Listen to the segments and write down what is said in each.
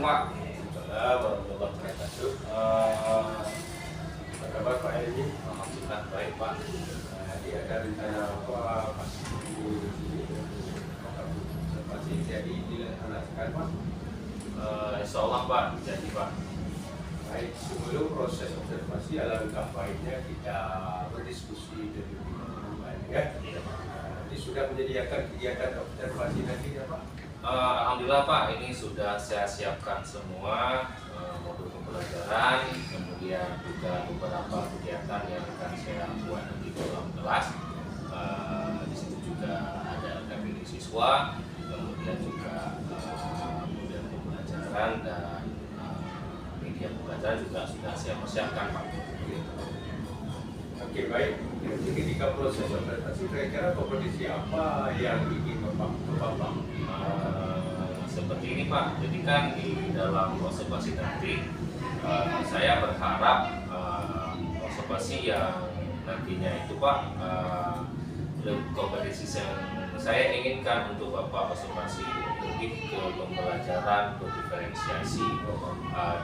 Pak. Waalaikumsalam warahmatullahi wabarakatuh. Apa kabar Pak Edi? Alhamdulillah baik Pak. Jadi ada rencana apa Pak? Masih jadi dilaksanakan Pak? Insya Allah Pak, jadi Pak. Baik, sebelum proses observasi alangkah baiknya kita berdiskusi lebih banyak ya. Nanti sudah menyediakan kegiatan observasi nanti ya Pak? Alhamdulillah Pak, ini sudah saya siapkan semua modul pembelajaran, kemudian juga beberapa kegiatan yang akan saya buat nanti dalam kelas. Di situ juga ada KPD siswa, kemudian juga model pembelajaran dan media pembelajaran juga sudah saya persiapkan Pak. Oke baik, jadi ketika proses observasi kira-kira kompetisi apa yang ingin Bapak? Seperti ini Pak, jadi kan di dalam observasi nanti saya berharap observasi yang nantinya itu Pak kompetisi yang saya inginkan untuk Bapak observasi lebih ke pembelajaran berdiferensiasi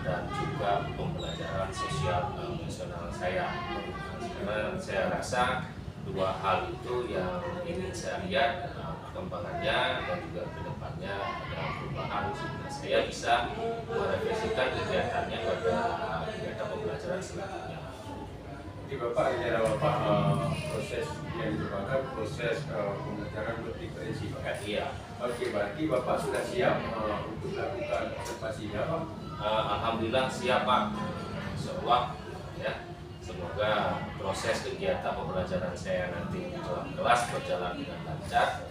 dan juga pembelajaran sosial emosional saya. Karena saya rasa dua hal itu yang ingin saya lihat perkembangannya dan juga kedepannya ada perubahan sehingga saya bisa merefleksikan kegiatannya pada kegiatan pembelajaran selanjutnya. Jadi Bapak rencana Bapak proses yang dilakukan proses pembelajaran berdiferensiasi. Iya. Oke, berarti Bapak sudah siap untuk melakukan observasinya Pak? Alhamdulillah siap Pak. Insya Allah ya. Semoga proses kegiatan pembelajaran saya nanti di dalam kelas berjalan dengan lancar.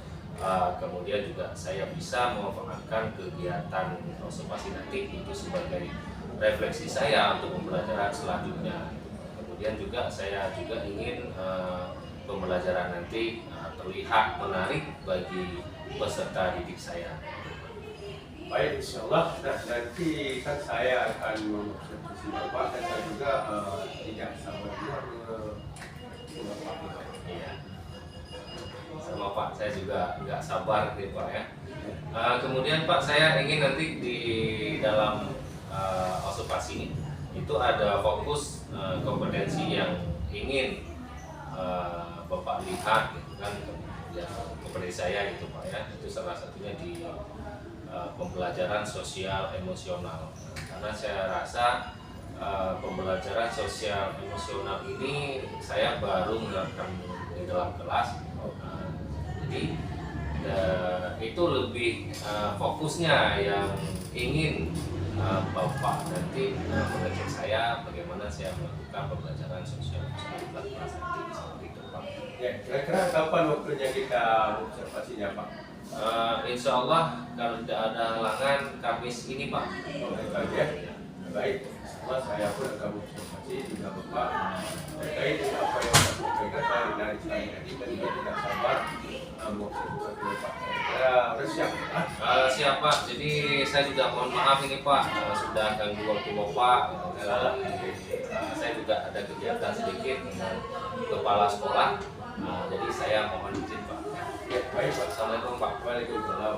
Kemudian juga saya bisa memanfaatkan kegiatan observasi nanti itu sebagai refleksi saya untuk pembelajaran selanjutnya. Kemudian juga saya juga ingin pembelajaran nanti terlihat menarik bagi peserta didik saya. Baik, insya Allah. Nah, nanti kan saya akan mengobservasi Bapak dan saya juga tidak sabar Bapak. Iya. Sama Pak, saya juga nggak sabar nih Pak ya. Kemudian Pak, saya ingin nanti di dalam observasi ini itu ada fokus kompetensi yang ingin Bapak lihat gitu kan, ya kompetensi saya itu Pak ya. Itu salah satunya di pembelajaran sosial emosional. Karena saya rasa pembelajaran sosial emosional ini saya baru menerapkan di dalam kelas. Jadi itu lebih fokusnya yang ingin Bapak nanti mengajak saya bagaimana saya melakukan pembelajaran sosial emosional di kelas nanti seperti itu Pak. Ya, kira-kira kapan waktunya kita observasinya Pak? Insya Allah kalau tidak ada halangan Kamis ini Pak. Baik ya. Baik, setelah saya pun akan observasi juga Bapak terkait dengan apa yang saya sampaikan dari saya tadi dan juga tidak sabar mengobservasi Bapak. Saya harus siap. Siap Pak. Jadi saya juga mohon maaf ini Pak sudah ganggu waktu Bapak. Saya juga ada kegiatan sedikit dengan kepala sekolah. Jadi saya mohon izin Pak. Ya, baik Pak. Assalamualaikum Pak. Waalaikumsalam.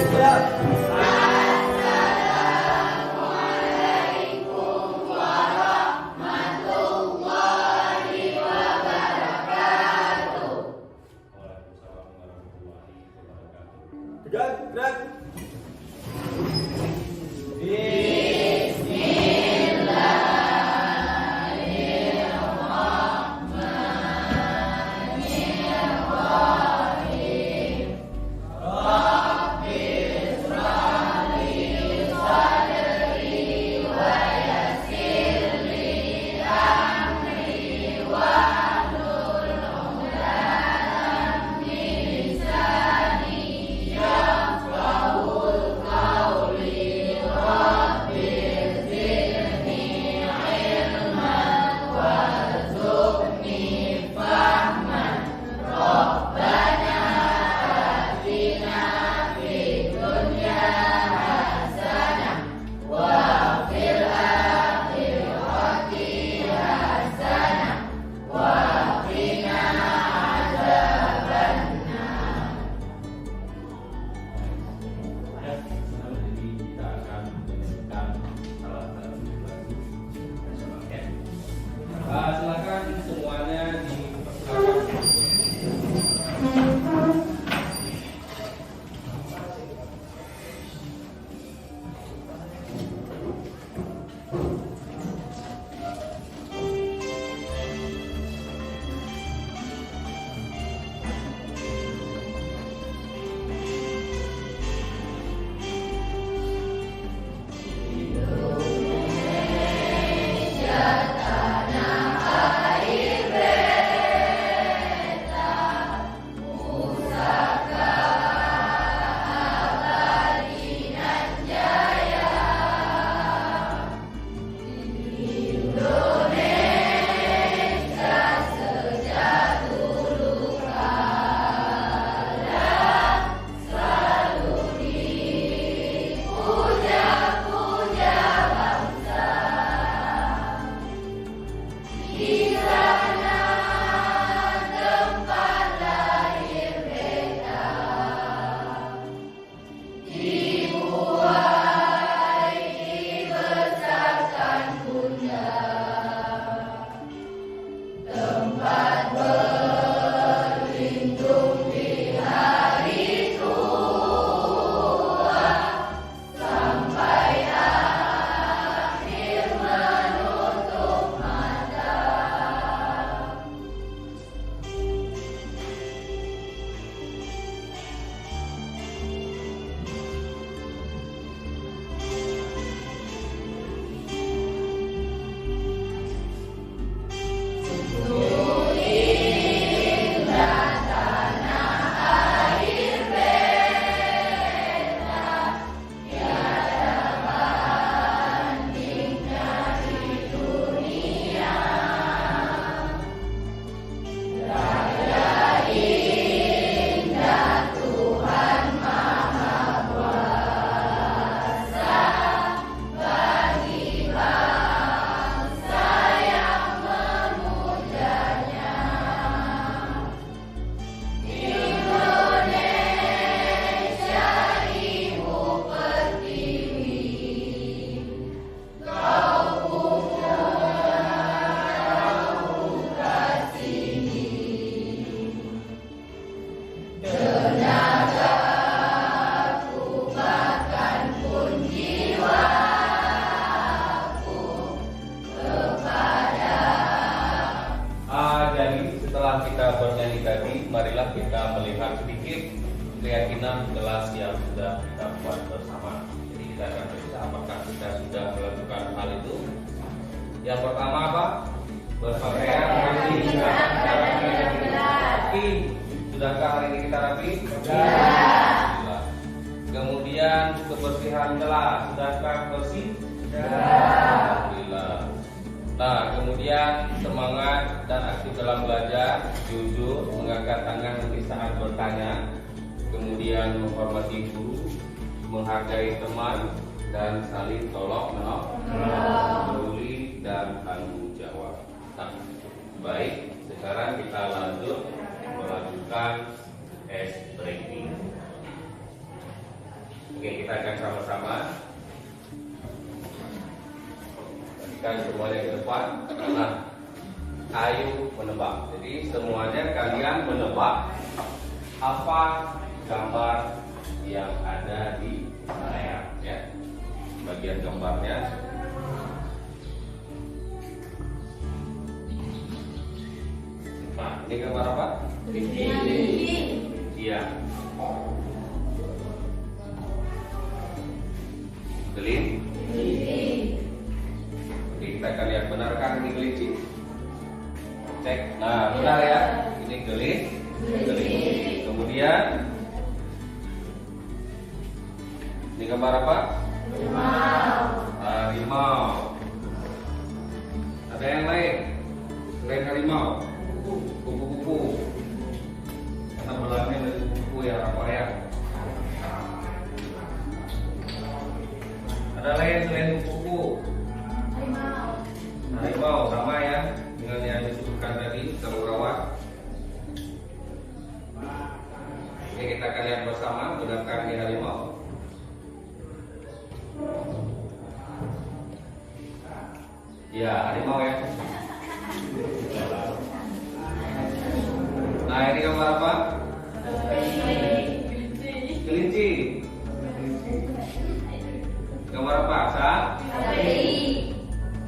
Gerak. sudah kita buat bersama. Jadi kita akan periksa apakah kita sudah melakukan hal itu. Yang pertama apa? Berpakaian rapi. Sudahkah hari ini kita rapi? Sudah. Kemudian kebersihan kelas, sudahkah bersih? Alhamdulillah. Nah, kemudian semangat dan aktif dalam belajar, jujur, mengangkat tangan nanti saat bertanya, kemudian menghormati guru, menghargai teman, dan saling tolong menolong, peduli dan tanggung jawab. Nah, baik, sekarang kita lanjut melakukan ice breaking. Oke, kita akan sama-sama berikan semuanya ke depan. Nah, ayo menebak. Jadi semuanya kalian menebak apa gambar yang ada di layar, ya. Bagian gambarnya. Nah, ini gambar apa? Iya. Kelinci. Oke, kita akan lihat benarkah ini kelinci? Cek. Nah, benar ya. Ini kelinci. Kemudian ini gambar apa? Harimau. Ada yang lain selain harimau? Kupu-kupu. Karena belakangnya dari kupu ya, apa ya? Ada lain selain kupu-kupu? Harimau sama ya dengan yang disebutkan tadi, kamu rawat. Oke, kita akan lihat bersama benarkah ini harimau? Ya, harimau ya. Nah, ini gambar apa? Kelinci. Gambar apa? Sapi.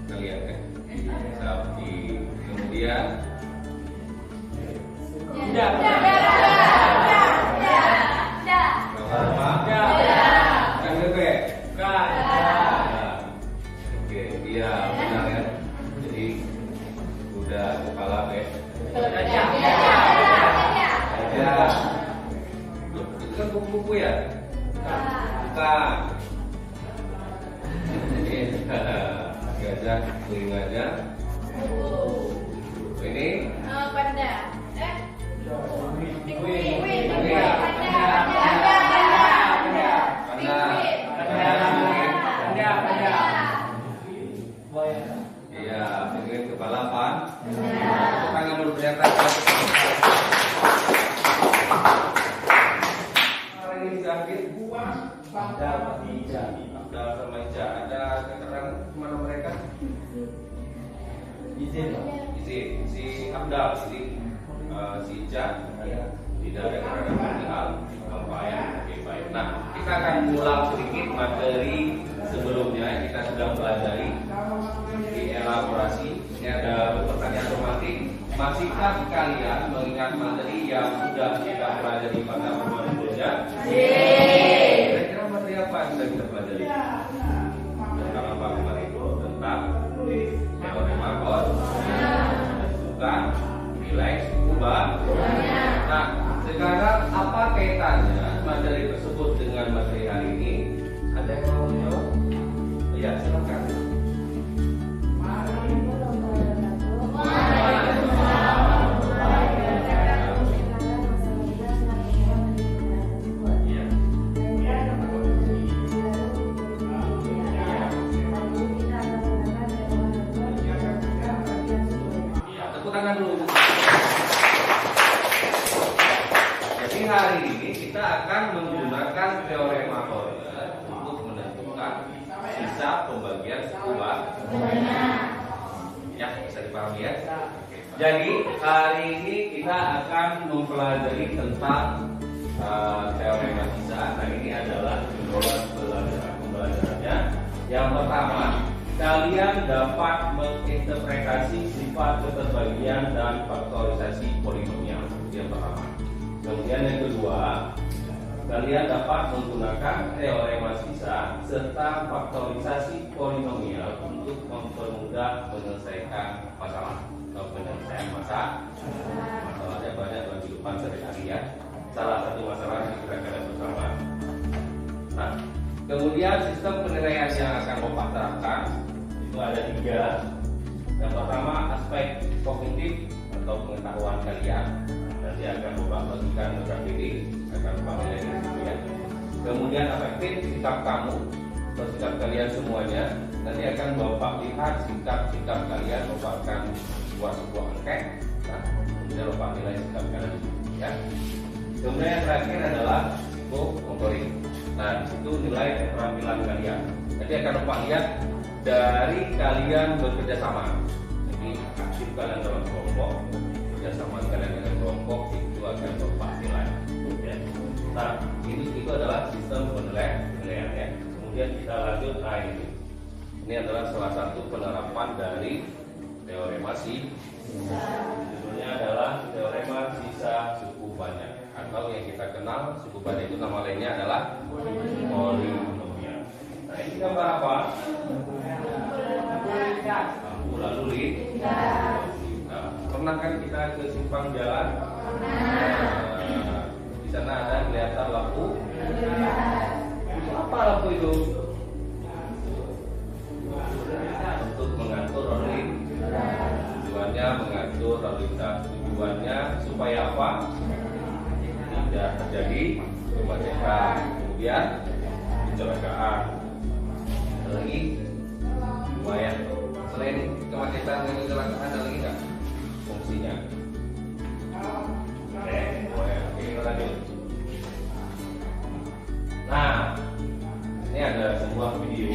Kita lihat ya. Sapi. Kemudian gambar apa? Kan bebek. Oke, iya benar ya. Jadi kuda kepala gajah. Itu kan kupu-kupu ya? Bukan. Ini gajah telinganya. Ini Panda. Iya, penguin kepala pan. Tangan dulu kelihatan. Orang ini sakit buah. Abdal sama Ica. Ada keterangan kemana mereka? Izin. Si Abdal, si Ica. Tidak ada keterangan hal apa yang baik. Nah, kita akan ulang sedikit materi sebelumnya yang kita sudah pelajari di elaborasi. Ini ada pertanyaan otomatis. Masihkah kalian mengingat materi yang sudah kita pelajari pada pertemuan sebelumnya? Kira-kira materi apa yang sudah kita pelajari? Tentang apa kemarin itu? Tentang teorema bukan nilai suku bunga. Nah, sekarang apa kaitannya materi tersebut dengan materi hari ini? Ada yang mau menjawab? Ya, silakan. Tepuk tangan dulu. Jadi hari ini kita akan menggunakan teorema Euler untuk menentukan sisa pembagian suku bunga. Ya, bisa dipahami ya. Jadi hari ini kita akan mempelajari tentang teorema sisa. Nah, ini adalah pembelajarannya. Yang pertama, kalian dapat menginterpretasi sifat keterbagian dan faktorisasi polinomial. Yang pertama. Kemudian yang kedua, kalian dapat menggunakan teorema sisa serta faktorisasi polinomial untuk mempermudah menyelesaikan masalah atau penyelesaian masalahnya banyak dalam kehidupan sehari-hari ya. Salah satu masalah yang kita akan bersama. Nah, kemudian sistem penilaian yang akan Bapak terapkan itu ada 3. Yang pertama aspek kognitif atau pengetahuan kalian. Nanti akan Bapak bagikan menurut diri, akan Bapak nilai ya. Kemudian afektif, sikap kamu atau sikap kalian semuanya. Nanti akan Bapak lihat sikap-sikap kalian, Bapak akan buat sebuah angket. Nah, kemudian Bapak nilai sikap kalian ya. Kemudian yang terakhir adalah psikomotorik. Nah, itu nilai keterampilan kalian. Nanti akan Bapak lihat dari kalian bekerja sama. Jadi aktif kalian dalam kelompok, kerjasama kalian dengan kelompok itu akan Bapak nilai. Ya. Nah, itu adalah sistem penilaian ya. Kemudian kita lanjut ini. Ini adalah salah satu penerapan dari teorema sisa. Judulnya adalah teorema sisa suku banyak. Atau yang kita kenal suku banyak itu nama lainnya adalah polinomial. Nah, ini gambar apa? Lampu lalu lintas. Pernah kan kita ke simpang jalan? Di sana ada kelihatan lampu. Apa lampu itu? Untuk mengatur lalu lintas. Tujuannya mengatur lalu lintas. Tujuannya supaya apa? Tidak terjadi kemacetan, kemudian kecelakaan. Lagi lumayan. Selain kemacetan dan kecelakaan ada lagi nggak fungsinya? Oke, kita lanjut. Nah, ini ada sebuah video.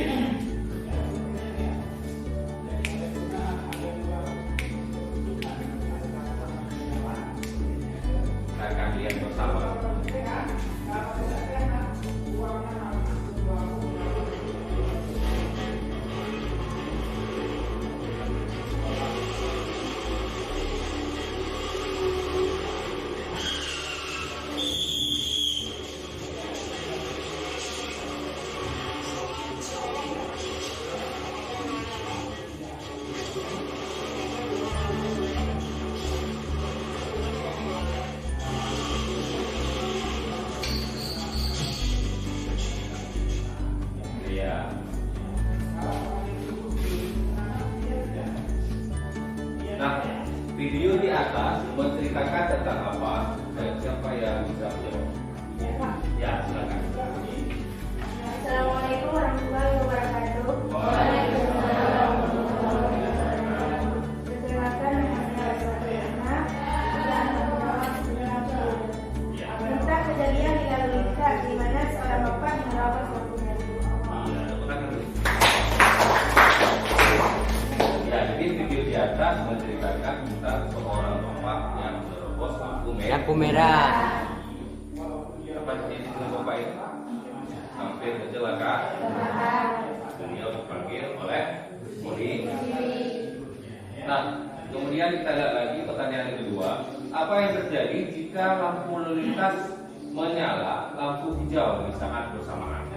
Akan lihat bersama. Nah, video di atas menceritakan tentang apa? Siapa yang bisa menjawab? Ya, silakan. Assalamualaikum warahmatullahi wabarakatuh. Waalaikumsalam. Perkenalkan nama saya Asma. Dan tentang kejadian di lalu lintas di mana seorang bapak menerobos lampunya. Ya, jadi video di atas menceritakan tentang seorang bapak yang menerobos lampu merah. Apa terjadi dengan bapak itu? Hampir kecelakaan. Beliau dipanggil oleh polisi. Nah, kemudian kita lihat lagi pertanyaan yang kedua. Apa yang terjadi jika lampu lalu lintas menyala, lampu hijau di saat bersamaan?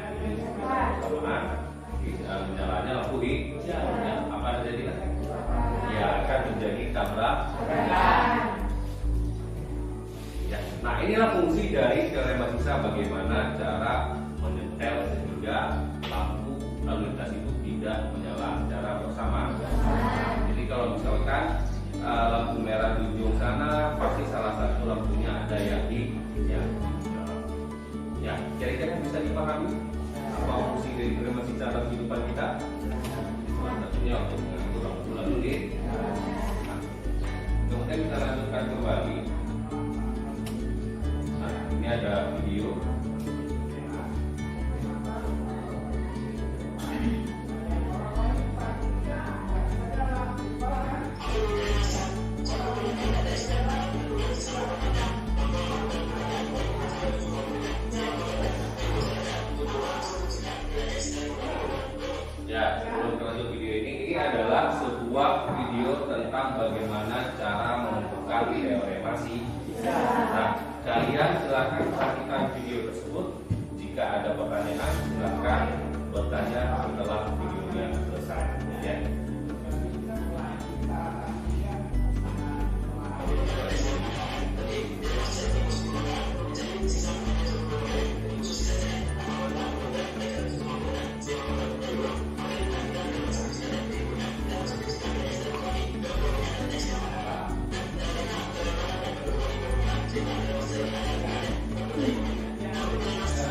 Menyalanya lampu hijau. Apa yang terjadi? Ya, akan terjadi tabrakan. Ya. Nah, inilah fungsi dari teorema sisa, bagaimana cara menyetel sehingga lampu lalu lintas itu tidak menyala secara bersamaan. Jadi kalau misalkan lampu merah di ujung sana, pasti salah satu lampunya ada yang di ya, kira-kira bisa dipahami apa fungsi dari teorema sisa dalam kehidupan kita? Salah satunya untuk mengatur lampu lalu lintas. Kemudian kita lanjutkan kembali. Nah, ini ada video. Ya, sebelum lanjut video ini adalah sebuah video tentang bagaimana cara menentukan teorema sisa. Nah, kalian silakan perhatikan video tersebut. Jika ada pertanyaan, silakan bertanya setelah videonya selesai. Ya.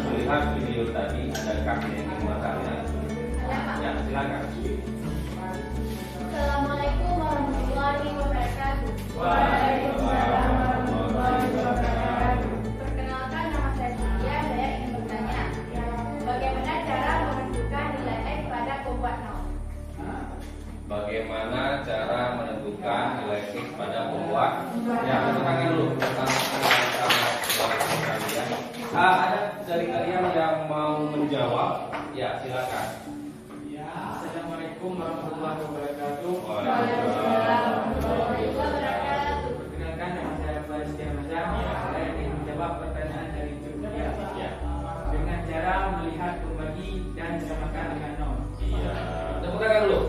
Melihat video tadi, adakah yang ingin bertanya? Ya, silakan. Assalamualaikum warahmatullahi wabarakatuh. Waalaikumsalam warahmatullahi wabarakatuh. Perkenalkan, nama saya Cynthia. Saya ingin bertanya, bagaimana cara menentukan nilai X pada pembuat nol? Bagaimana cara menentukan nilai X pada pembuat? Ya, tentukan dulu. Ada dari kalian yang mau menjawab? Ya, silakan. Assalamualaikum warahmatullahi wabarakatuh. Waalaikumsalam. Perkenalkan, nama saya Faris Diamazam. Saya ingin menjawab pertanyaan dari Cynthia. Ya. Dengan cara melihat pembagi dan disamakan dengan nol. Iya. Tepuk tangan dulu.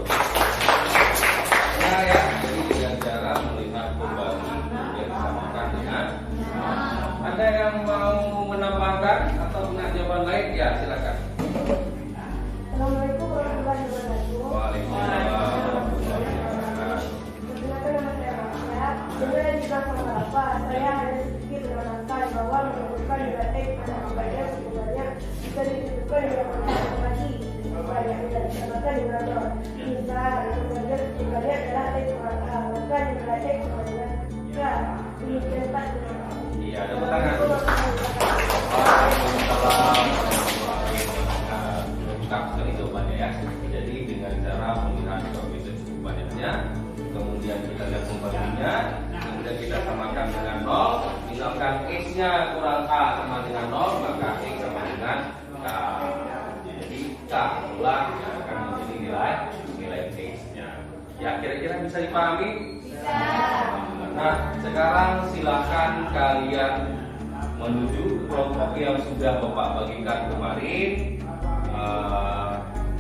Nah ya, jadi dengan cara melihat pembagi yang disamakan dengan. Ada yang mau menambahkan atau punya jawaban lain? Ya, silakan. Assalamualaikum warahmatullahi wabarakatuh. Waalaikumsalam warahmatullahi wabarakatuh. Perkenalkan, nama saya Raffia. Sebenarnya di belakang apa? Saya hanya sedikit menerangkan bahwa menentukan nilai X pada pembagian sebenarnya bisa ditentukan dengan menggunakan pembagi yang tidak disamakan dengan nol. Misal, pembagian sebenarnya adalah X kurang A, maka nilai X sama dengan K. Demikian Pak. Iya, tepuk tangan. Waalaikumsalam warahmatullahi wabarakatuh. Lengkap sekali jawabannya ya. Jadi dengan cara melihat koefisien cukup banyaknya, kemudian kita lihat pembaginya, kemudian kita samakan dengan 0. Misalkan X-nya kurang A sama dengan 0, maka X sama dengan K. Jadi K itulah yang akan menjadi nilai X-nya. Ya, kira-kira bisa dipahami? Nah, sekarang silakan kalian menuju kelompok yang sudah Bapak bagikan kemarin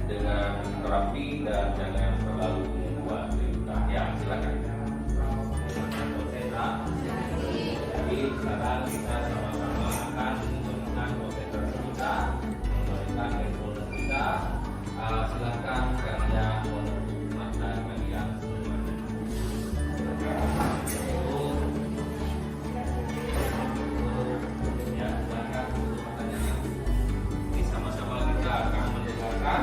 dengan rapi dan jangan terlalu membuat berita. Ya, silakan. Jadi sekarang kita sama-sama akan menggunakan konsentrasi kita, memberikan handphone kita. Silakan kalian menuju mata kalian semuanya. Ya, silakan untuk pertanyaan. Ini sama-sama kita akan mendengarkan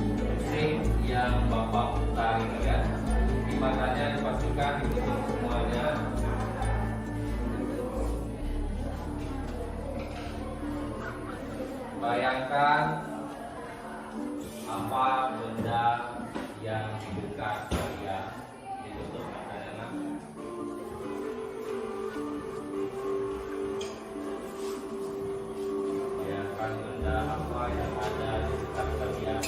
musik yang Bapak putar ya. Di matanya dipastikan ditutup semuanya. Bayangkan apa benda yang di dekat kalian. Ditutup matanya. Nah. Bayangkan benda apa yang ada di dekat kalian.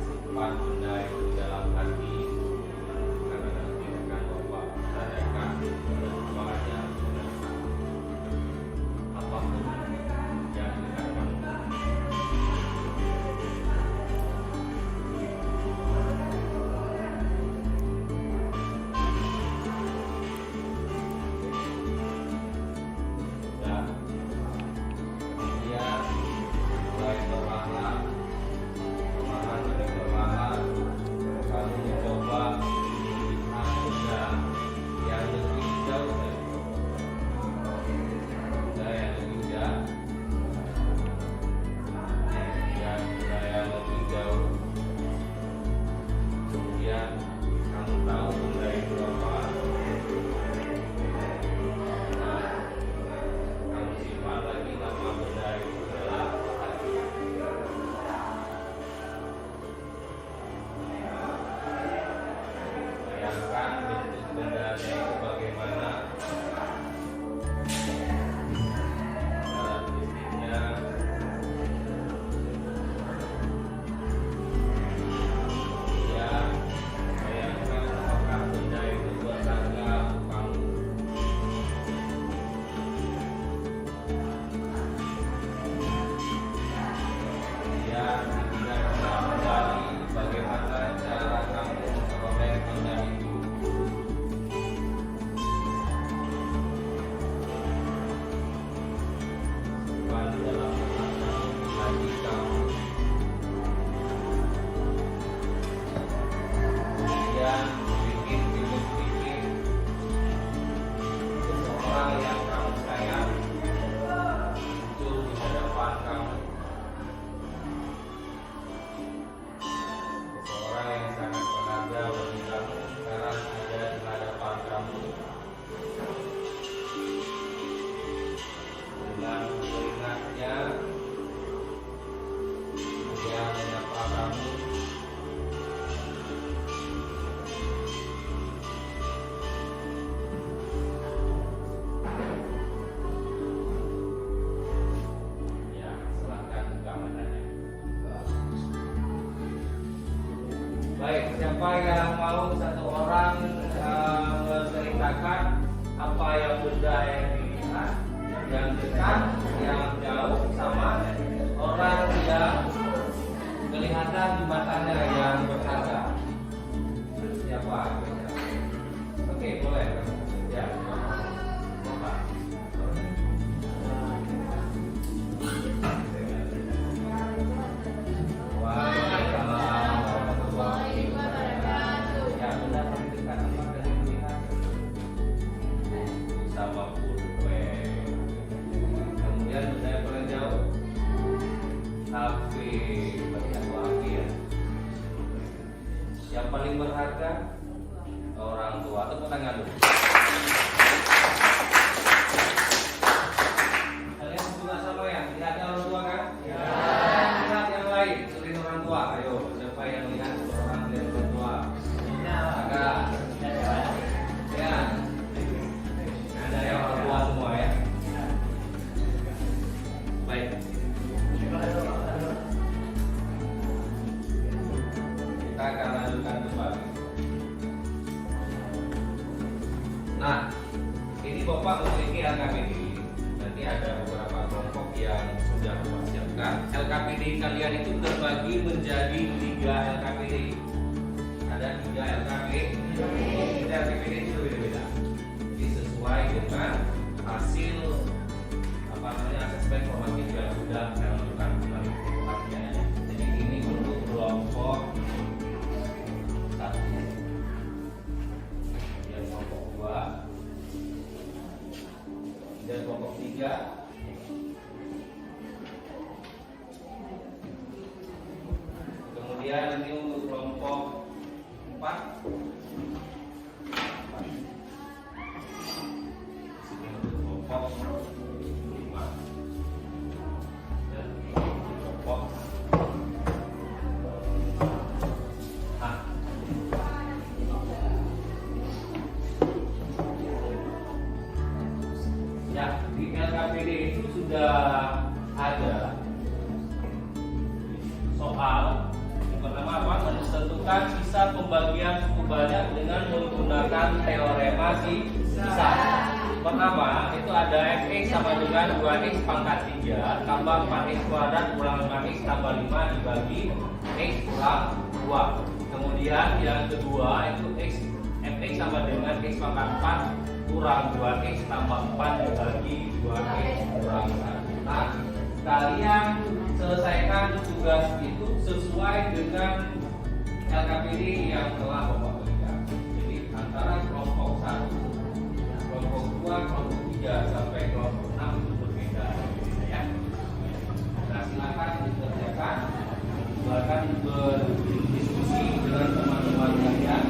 Simpan benda itu dalam hati, karena nanti akan Bapak tanyakan semuanya apapun yang dekat kamu. Baik, siapa yang mau satu orang menceritakan apa yang benda yang dilihat, yang dekat, yang jauh, sama orang yang kelihatan di matanya yang berharga. Siapa? Oke, boleh. Ya. Bapak. Waalaikumsalam warahmatullahi wabarakatuh. Ya, benda terdekat apa dari melihat sama pulpen. Kemudian benda yang paling jauh HP, berarti aku HP ya. Yang paling berharga orang tua. Tepuk tangan dulu. Kalian juga sama ya? Lihatnya orang tua kan? Ya. Lihat yang lain selain orang tua. Ayo, siapa yang lihat orang dari orang tua? Agak. Ya. Ada yang orang tua semua ya. Baik. Kita akan lanjutkan kembali. Nah, ini Bapak memiliki LKPD. Nanti ada beberapa kelompok yang sudah mempersiapkan. LKPD kalian itu terbagi menjadi 3 LKPD. Ada 3 LKPD. 3 LKPD itu berbeda-beda. Jadi sesuai dengan hasil asesmen formatif yang sudah saya lakukan kemarin. Jadi ini untuk kelompok 1, kemudian kelompok 2, dan kelompok 3, kemudian ini untuk kelompok 4, kelompok 5, dan kelompok H. Ya, di LKPD itu sudah ada soal yang pertama apa? Menentukan sisa pembagian suku banyak dengan menggunakan teorema sisa. Pertama itu ada fx sama dengan 2x pangkat 3 tambah 4x kuadrat kurang 5x tambah 5 dibagi x kurang 2. Kemudian yang kedua itu fx sama dengan x pangkat 4 kurang 2x tambah 4 dibagi 2x kurang 1. Nah, kalian selesaikan tugas itu sesuai dengan LKPD yang telah Bapak berikan. Jadi antara kelompok 1, kelompok 2, kelompok 3 sampai kelompok 6 itu berbeda ya. Nah, silakan dikerjakan, silakan berdiskusi dengan teman-teman kalian.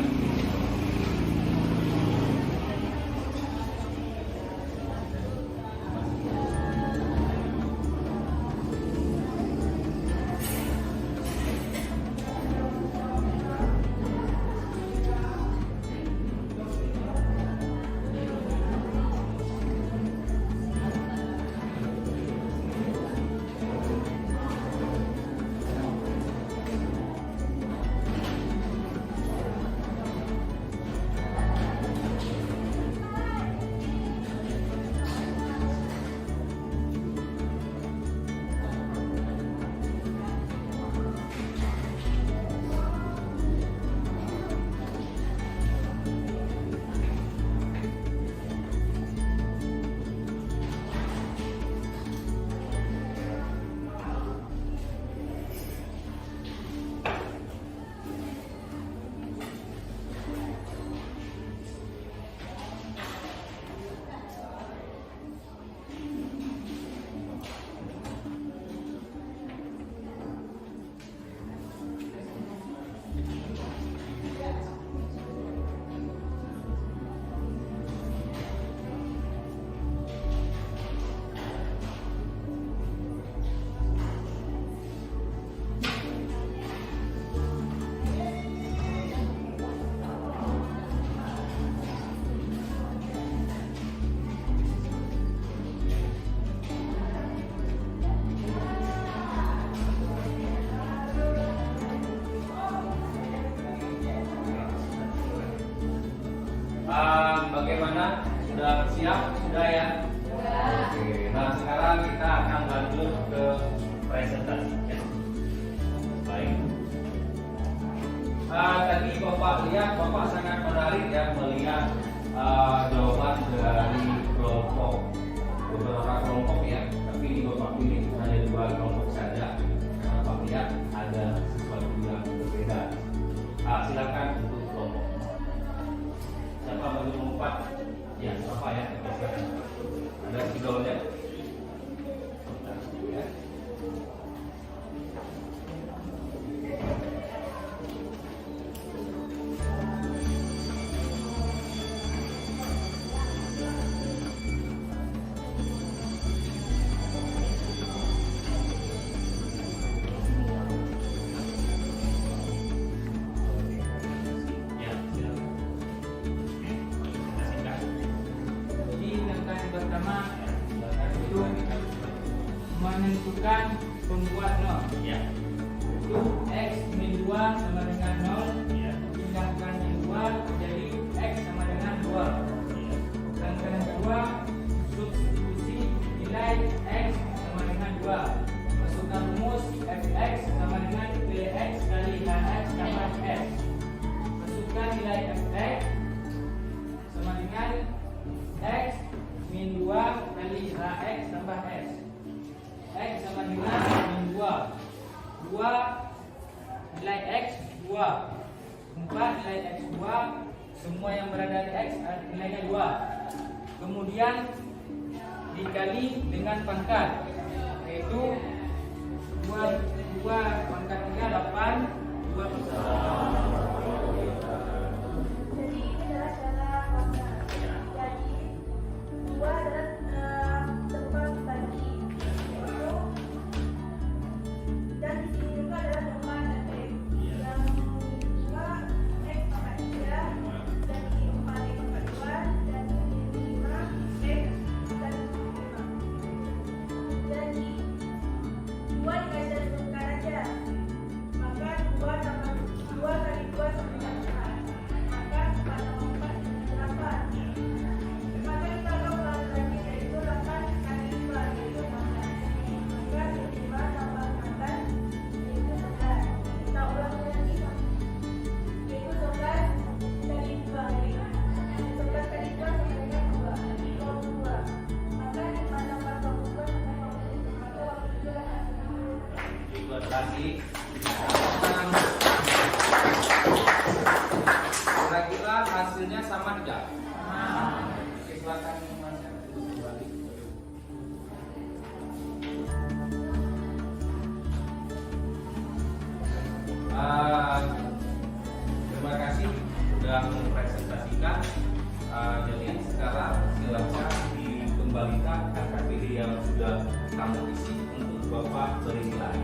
sudah ya? Oke, nah sekarang kita akan lanjut ke presentasi ya. Baik. Tadi Bapak lihat, Bapak sangat menarik ya melihat jawaban dari beberapa kelompok ya. Tapi ini Bapak pilih hanya 2 kelompok saja. Bapak lihat ada sesuatu yang berbeda. Silakan untuk kelompok. Siapa mau mengumpat? Ya, apa ya? Ada judulnya. Ya. Ya, silakan. Jadi langkah pertama itu menentukan pembuat nol. Ya. Itu x min 2 sama dengan 0. Ya. Pindahkan yang 2 jadi x sama dengan 2. Ya. Langkah yang kedua, substitusi nilai x sama dengan 2. Masukkan rumus fx sama dengan px kali hx tambah s. Masukkan nilai fx sama dengan x min 2 kali hx tambah s. X sama dengan min 2. 2 nilai x 2. 4 nilai x 2. Semua yang berada di x nilainya 2. Kemudian dikali dengan pangkat, yaitu 2 pangkat 3 8. 2 pangkat Jadi ini adalah cara pangkat. Jadi 2 adalah tempat bagi itu, dan di sini juga adalah tempat x. Yang 2 x pangkat 3, jadi 4 x pangkat 2, dan 5 x dan 5. Jadi 2 dikali dari pangkat aja, maka 2 tambah 2 kali 2 sama dengan 4. Maka 4 tambah 4 dengan 8. Maka kita akan ulang lagi, yaitu 8 kali 5 yaitu 14. Maka 5 tambah 14 yaitu 11. Kita ulang lagi, yaitu 11 kali 2 yaitu 11 kali 2 sama dengan 22. Maka 5 tambah 22 sama dengan 22. Maka waktu itu adalah Ikut lagi. Kira-kira hasilnya sama tidak? Oke, silakan Mas. Kembali. Terima kasih sudah mempresentasikan. Jadi sekarang silakan dikembalikan KKPD yang sudah kamu isi untuk Bapak beri nilai.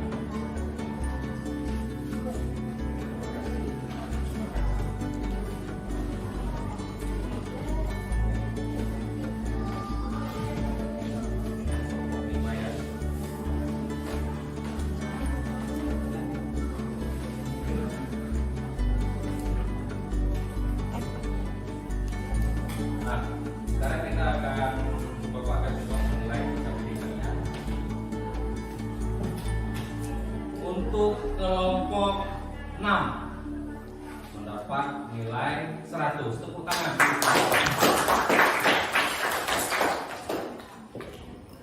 Nah, sekarang kita akan Bapak akan coba menilai KKPD-nya. Untuk kelompok 6 mendapat nilai 100. Tepuk tangan.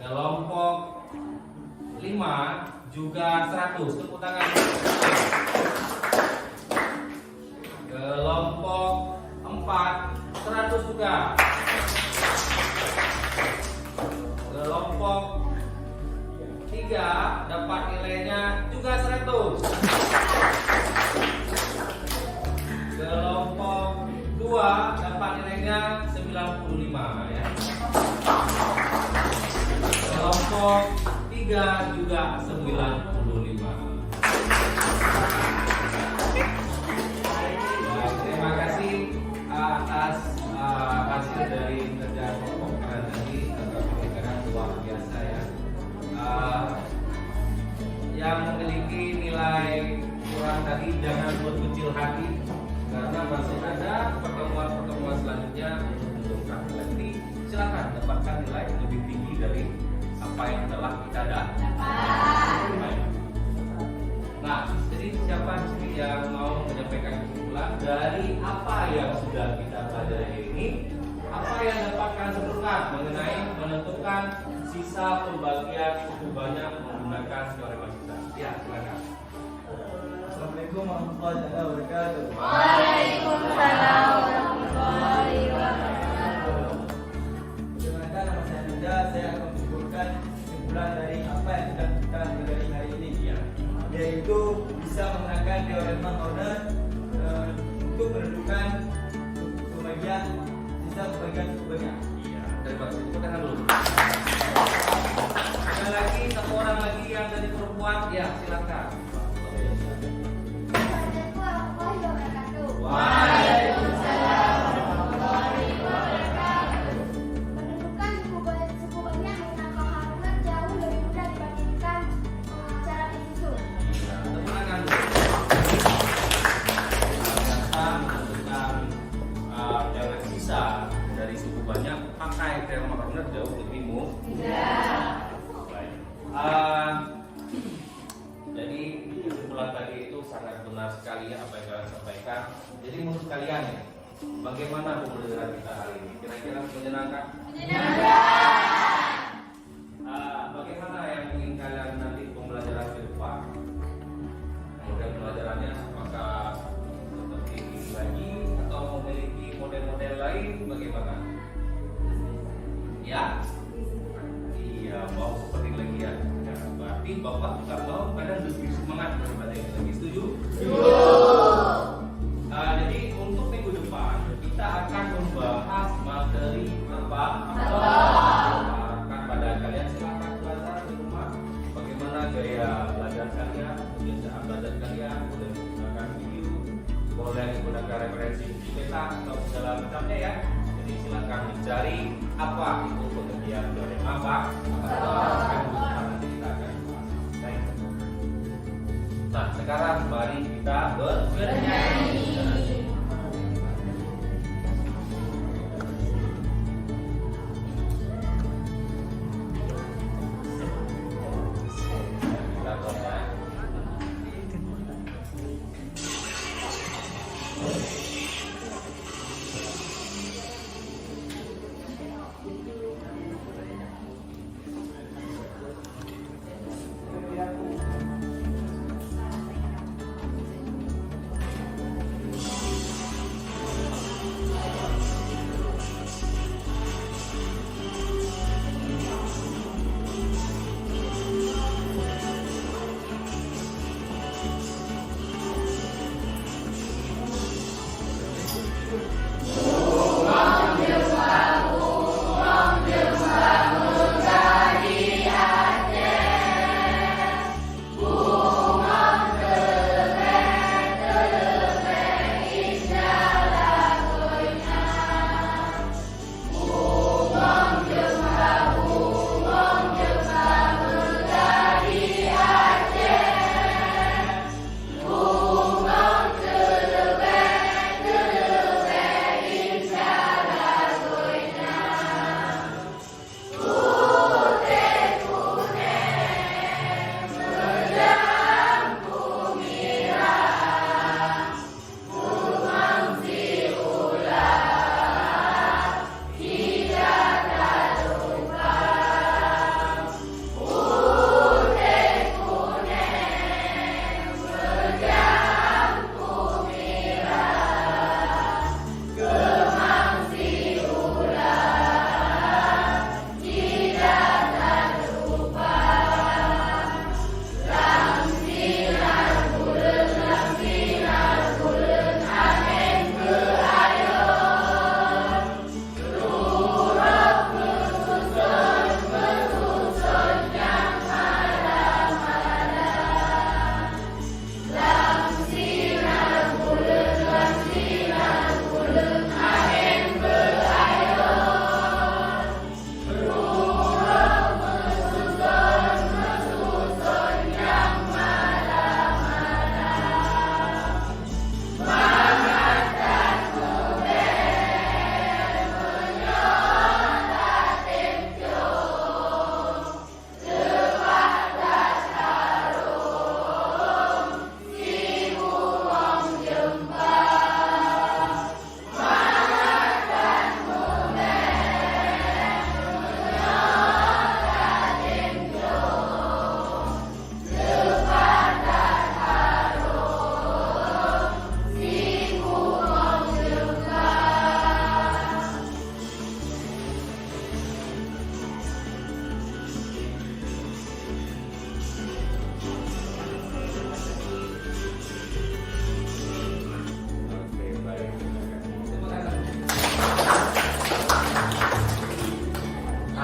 Kelompok 5 juga 100. Tepuk tangan. Kelompok 4 100 juga. Kelompok 3 dapat nilainya juga 100. Kelompok 2 dapat nilainya 95 ya. Kelompok 3 juga 95. Terima kasih atas hasil dari kerja kelompok kalian tadi. Kalian luar biasa ya. Yang memiliki nilai kurang tadi jangan berkecil hati, karena masih ada pertemuan-pertemuan selanjutnya untuk menentukan. Jadi silakan dapatkan nilai lebih tinggi dari apa yang telah kita dapat. Nah, jadi siapa di sini yang mau menyampaikan kesimpulan dari apa yang sudah kita pelajari ini? Apa yang dapat kalian sebutkan mengenai menentukan sisa pembagian suku banyak menggunakan teorema sisa? Ya, silakan. Assalamualaikum warahmatullahi wabarakatuh. Waalaikumsalam warahmatullahi wabarakatuh. Perkenalkan, nama saya Nida. Saya akan menyimpulkan kesimpulan dari apa yang sudah kita pelajari hari ini, yaitu bisa menggunakan teorema Horner untuk menentukan pembagian sisa pembagian suku banyak. Iya, terima kasih. Tepuk tangan dulu. Ada lagi satu orang lagi yang dari perempuan, ya silakan. Assalamualaikum warahmatullahi wabarakatuh. Waalaikumsalam warahmatullahi wabarakatuh. Menentukan suku banyak menggunakan Horner jauh lebih mudah dibandingkan cara menyusun. Iya, tepuk tangan dulu. Ternyata menentukan teorema sisa dari suku banyak pakai teorema Horner jauh lebih mudah. Baik. Jadi kesimpulan tadi itu sangat benar sekali ya apa yang kalian sampaikan. Jadi menurut kalian ya, bagaimana pembelajaran kita hari ini? Kira-kira menyenangkan? Bagaimana yang ingin kalian nanti pembelajaran ke depan? Kemudian pembelajarannya apakah seperti ini lagi atau memiliki model-model lain? Bagaimana? Ya? Iya, mau seperti lagi ya. Ya, berarti Bapak juga mau kalian lebih semangat daripada yang lagi. Setuju? Jadi untuk minggu depan kita akan membahas materi apa? Akan pada kalian silakan belajar di rumah. Bagaimana gaya belajar kalian, kebiasaan belajar kalian, boleh menggunakan video, boleh menggunakan referensi peta atau segala macamnya ya. Jadi silakan mencari apa itu pengertian dari apa. Nanti kita akan bahas. Baik. Nah, sekarang mari kita bernyanyi.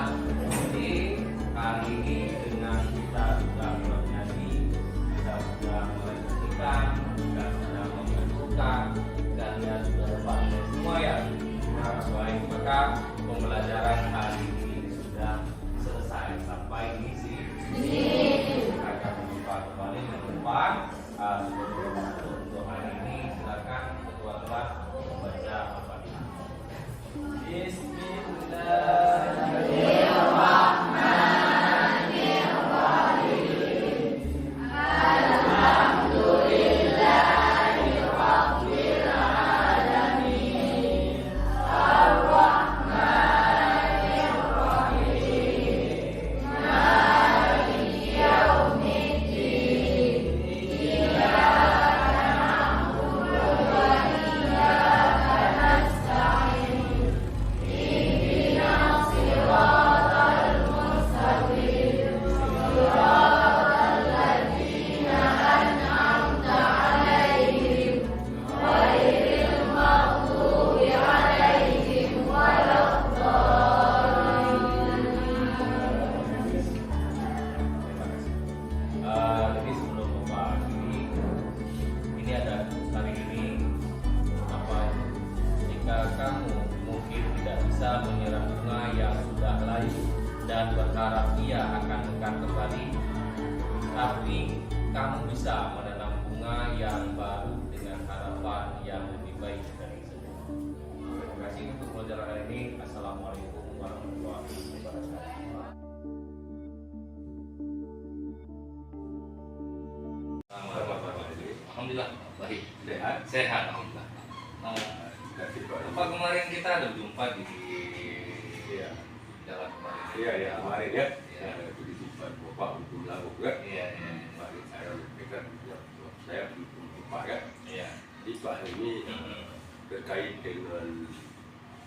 Nah, jadi kali ini dengan kita sudah bernyanyi, kita sudah menyanyikan, kita sudah menentukan, kalian sudah dapat semua ya. Nah, baik, maka pembelajaran hari ini sudah selesai sampai di sini. Akan berjumpa kembali minggu depan. Untuk hari ini silakan ketua kelas membaca Al-Fatihah. Jadi sebelum Bapak akhiri, ini ada hari ini apa? Jika kamu mungkin tidak bisa menyiram bunga yang sudah layu dan berharap ia akan mekar kembali, tapi kamu bisa menanam bunga yang baru dengan harapan yang lebih baik dari sebelumnya. Terima kasih untuk pelajaran hari ini. Assalamualaikum warahmatullahi wabarakatuh. Alhamdulillah baik, sehat alhamdulillah. Apa kemarin kita ada jumpa di jalan kemarin? Iya, kemarin ya. Iya. Itu dijumpa Bapak untuk lagu ya. Iya. Kemarin saya menyampaikan saya belum jumpa ya. Iya. Jadi Pak ini terkait dengan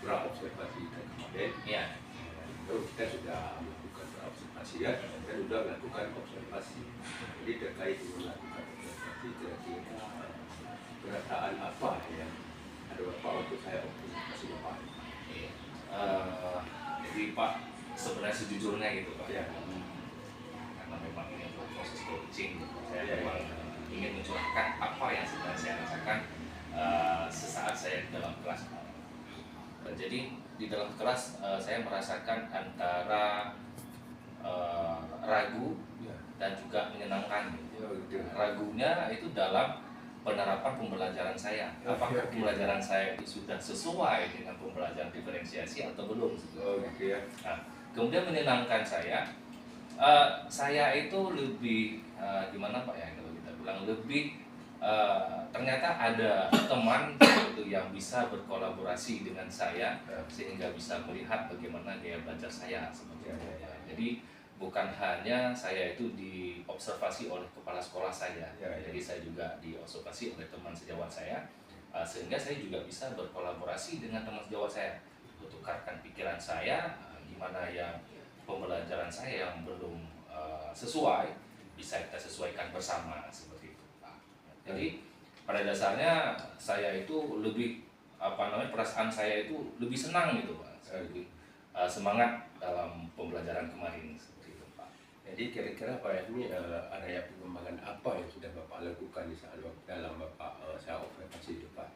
praobservasi dan kemarin. Iya. Kita sudah melakukan observasi ya, dan sudah melakukan observasi. Jadi terkait dengan melakukan observasi, kira-kira perasaan apa yang ada Bapak untuk saya observasi Bapak? Iya. Jadi Pak sebenarnya sejujurnya gitu Pak. Ya. Karena memang ini untuk proses coaching, saya Iya, memang iya. ingin mencurahkan apa yang sebenarnya saya rasakan sesaat saya di dalam kelas. Jadi di dalam kelas saya merasakan antara ragu Ya. dan juga menyenangkan. Ya, gitu. Ragunya itu dalam penerapan pembelajaran saya. Apakah pembelajaran saya itu sudah sesuai dengan pembelajaran diferensiasi atau belum? Oh gitu ya. Nah, kemudian menyenangkan saya itu lebih gimana Pak ya kalau kita bilang lebih ternyata ada teman itu yang bisa berkolaborasi dengan saya sehingga bisa melihat bagaimana gaya belajar saya seperti itu. Jadi bukan hanya saya itu diobservasi oleh kepala sekolah saya, jadi saya juga diobservasi oleh teman sejawat saya, sehingga saya juga bisa berkolaborasi dengan teman sejawat saya, bertukarkan pikiran saya, gimana yang pembelajaran saya yang belum sesuai bisa kita sesuaikan bersama seperti itu, Pak. Jadi pada dasarnya saya itu lebih perasaan saya itu lebih senang gitu Pak, saya lebih semangat dalam pembelajaran kemarin seperti itu Pak. Jadi kira-kira Pak ini area pengembangan apa yang sudah Bapak lakukan di saat dalam Bapak saya observasi itu Pak?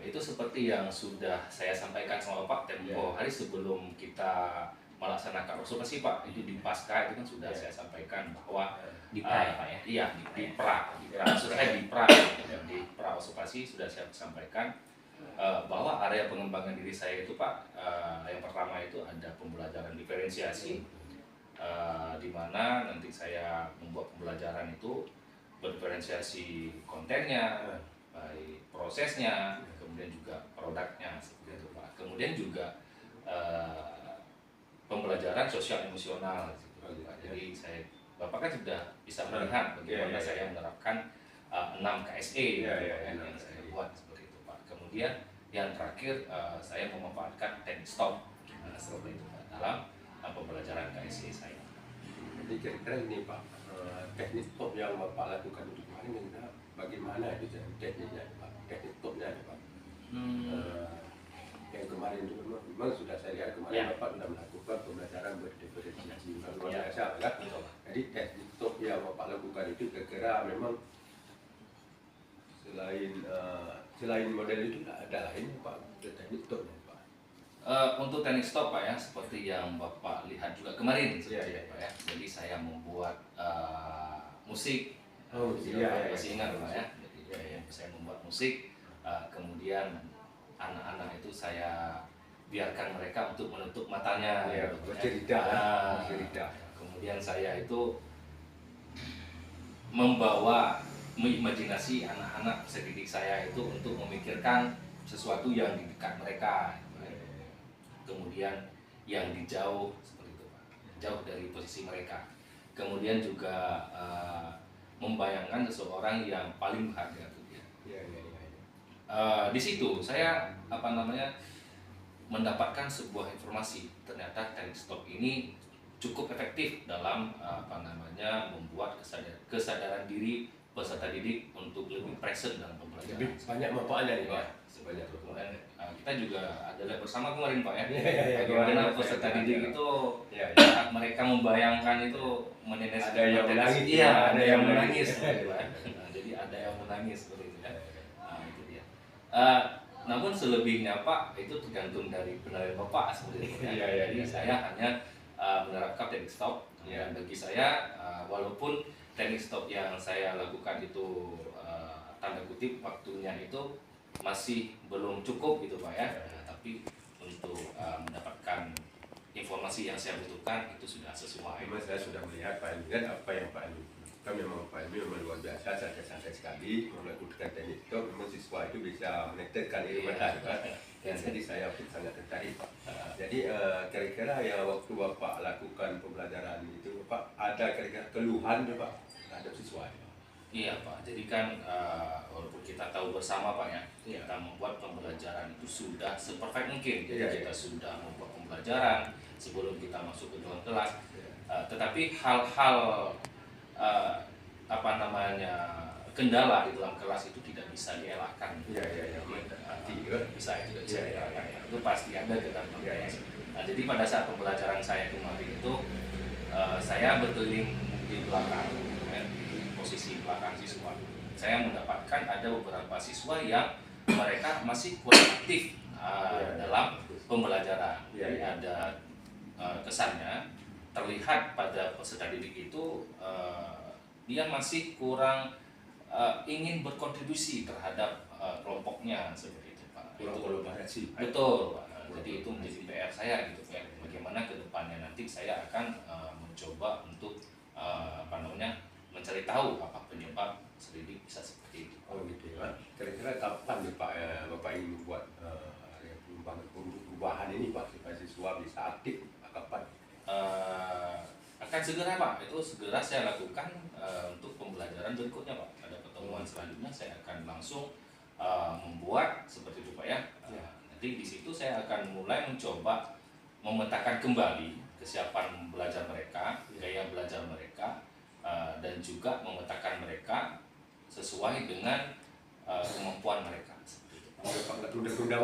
Itu seperti yang sudah saya sampaikan sama Bapak tempo hari sebelum kita melaksanakan observasi Pak, itu di pasca itu kan sudah saya sampaikan bahwa Di pra ya Pak ya? Iya, di pra observasi sudah saya sampaikan bahwa area pengembangan diri saya itu Pak, yang pertama itu ada pembelajaran diferensiasi, di mana nanti saya membuat pembelajaran itu berdiferensiasi kontennya, baik prosesnya, kemudian juga produknya seperti itu Pak. Kemudian juga pembelajaran sosial emosional gitu, Pak. Jadi Bapak kan sudah bisa melihat bagaimana saya menerapkan 6 KSE yang saya buat seperti itu Pak. Kemudian yang terakhir saya memanfaatkan teknik stop seperti itu Pak dalam pembelajaran KSE saya. Jadi kira-kira ini Pak, teknik stop yang Bapak lakukan untuk kemarin bagaimana itu tekniknya Pak? Teknik stopnya Pak? Yang kemarin itu memang sudah saya lihat kemarin Bapak sudah melakukan memang selain model itu ada lain Pak, teknik stop Pak. Untuk teknik stop Pak ya, seperti yang Bapak lihat juga kemarin, Iya. Pak ya. Jadi saya membuat musik. Oh, Jadi iya, Bapak iya. masih ingat Pak ya. Jadi saya membuat musik, kemudian anak-anak itu saya biarkan mereka untuk menutup matanya. Iya, gitu, Pak, ya. bercerita, bercerita. Kemudian saya itu membawa mengimajinasi anak-anak peserta didik saya itu untuk memikirkan sesuatu yang di dekat mereka, kemudian yang di jauh seperti itu Pak, jauh dari posisi mereka. Kemudian juga membayangkan seseorang yang paling berharga untuk dia. Iya. Di situ saya mendapatkan sebuah informasi, ternyata teknik stop ini cukup efektif dalam membuat kesadaran diri peserta didik untuk lebih present dalam pembelajaran. Lebih banyak manfaatnya nih Pak. Ya, sebanyak itu. Dan kita juga ada lihat bersama kemarin Pak ya, Iya, bagaimana iya, peserta iya, didik iya. itu Iya. saat mereka membayangkan itu menetes, Ada yang menangis, iya, ada yang menangis. menangis, seperti itu, Pak. Nah, jadi ada yang menangis seperti itu ya. Nah, itu dia. Namun selebihnya Pak itu tergantung dari penilaian Bapak seperti itu. Ya. Iya, Jadi iya. saya hanya menerapkan teknik stop. Iya. Dan bagi saya walaupun teknik stop yang saya lakukan itu tanda kutip waktunya itu masih belum cukup gitu Pak ya. Tapi untuk mendapatkan informasi yang saya butuhkan itu sudah sesuai. Memang saya sudah melihat Pak Ilmi kan apa yang Pak Ilmi lakukan, memang Pak Ilmi memang luar biasa, santai-santai sekali melakukan teknik stop. Memang siswa itu bisa meneteskan air mata kan. Dan jadi saya pun sangat tertarik Pak. Jadi kira-kira ya waktu Bapak lakukan pembelajaran itu Pak, ada kira-kira keluhan Pak terhadap siswa? Iya Pak, jadi kan walaupun kita tahu bersama Pak ya, Iya. kita membuat pembelajaran itu sudah seperfect mungkin. Jadi Iya, kita sudah membuat pembelajaran sebelum kita masuk ke dalam kelas. Tetapi hal-hal kendala di dalam kelas itu tidak bisa dielakkan. Iya. Bisa itu tidak bisa Iya, iya, dielakkan. iya. Itu pasti ada di dalam Iya, kelas. iya. Nah, jadi pada saat pembelajaran saya kemarin itu saya berkeliling di belakang, di posisi belakang siswa. Saya mendapatkan ada beberapa siswa yang mereka masih kurang aktif dalam pembelajaran. Iya, Jadi iya. ada kesannya terlihat pada peserta didik itu dia masih kurang ingin berkontribusi terhadap kelompoknya seperti itu Pak. Kurang Itu- kolaborasi. Betul Pak. Jadi itu menjadi PR saya gitu Pak. Bagaimana ke depannya nanti saya akan mencoba untuk mencari tahu apa penyebab selidik bisa seperti itu. Oh gitu ya. Kira-kira kapan nih Pak Bapak ingin membuat perubahan ini Pak supaya siswa bisa aktif? Kapan? Akan segera Pak, itu segera saya lakukan untuk pembelajaran berikutnya Pak. Ada pertemuan selanjutnya saya akan langsung membuat seperti itu Pak ya. Nanti di situ saya akan mulai mencoba memetakan kembali kesiapan belajar mereka, gaya belajar mereka, dan juga memetakan mereka sesuai dengan kemampuan mereka. Seperti itu, Pak. Pak nggak tunda-tunda